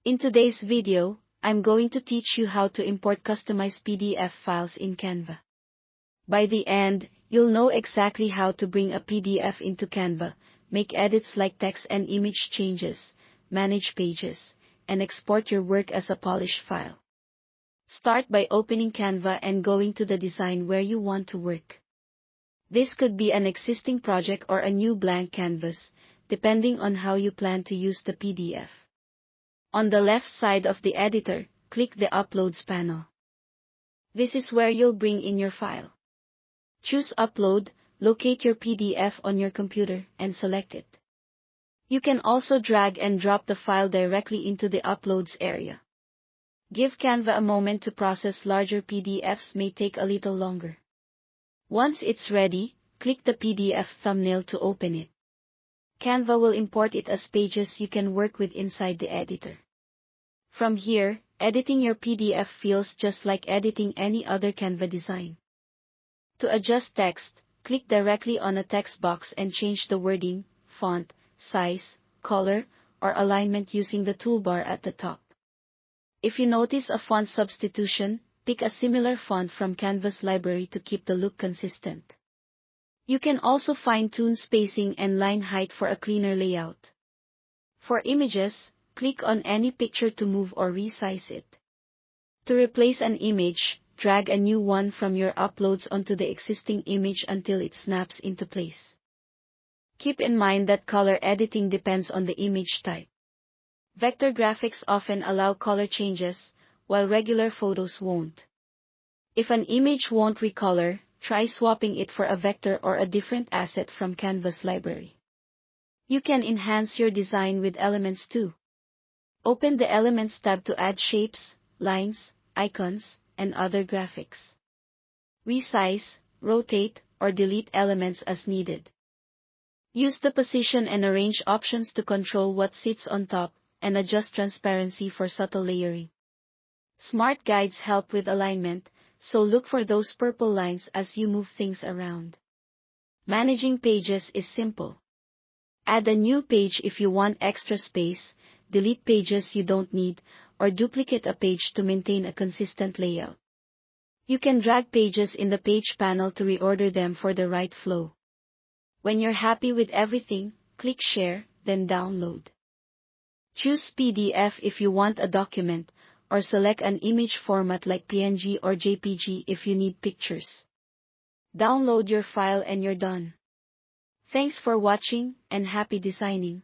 In today's video, I'm going to teach you how to import customized PDF files in Canva. By the end, you'll know exactly how to bring a PDF into Canva, make edits like text and image changes, manage pages, and export your work as a polished file. Start by opening Canva and going to the design where you want to work. This could be an existing project or a new blank canvas, depending on how you plan to use the PDF. On the left side of the editor, click the Uploads panel. This is where you'll bring in your file. Choose Upload, locate your PDF on your computer, and select it. You can also drag and drop the file directly into the Uploads area. Give Canva a moment to process. Larger PDFs may take a little longer. Once it's ready, click the PDF thumbnail to open it. Canva will import it as pages you can work with inside the editor. From here, editing your PDF feels just like editing any other Canva design. To adjust text, click directly on a text box and change the wording, font, size, color, or alignment using the toolbar at the top. If you notice a font substitution, pick a similar font from Canva's library to keep the look consistent. You can also fine-tune spacing and line height for a cleaner layout. For images, click on any picture to move or resize it. To replace an image, drag a new one from your uploads onto the existing image until it snaps into place. Keep in mind that color editing depends on the image type. Vector graphics often allow color changes, while regular photos won't. If an image won't recolor, try swapping it for a vector or a different asset from Canva's library. You can enhance your design with elements too. Open the Elements tab to add shapes, lines, icons, and other graphics. Resize, rotate, or delete elements as needed. Use the position and arrange options to control what sits on top, and adjust transparency for subtle layering. Smart guides help with alignment, so look for those purple lines as you move things around. Managing pages is simple. Add a new page if you want extra space, delete pages you don't need, or duplicate a page to maintain a consistent layout. You can drag pages in the page panel to reorder them for the right flow. When you're happy with everything, click Share, then Download. Choose PDF if you want a document, or select an image format like PNG or JPG if you need pictures. Download your file and you're done. Thanks for watching, and happy designing.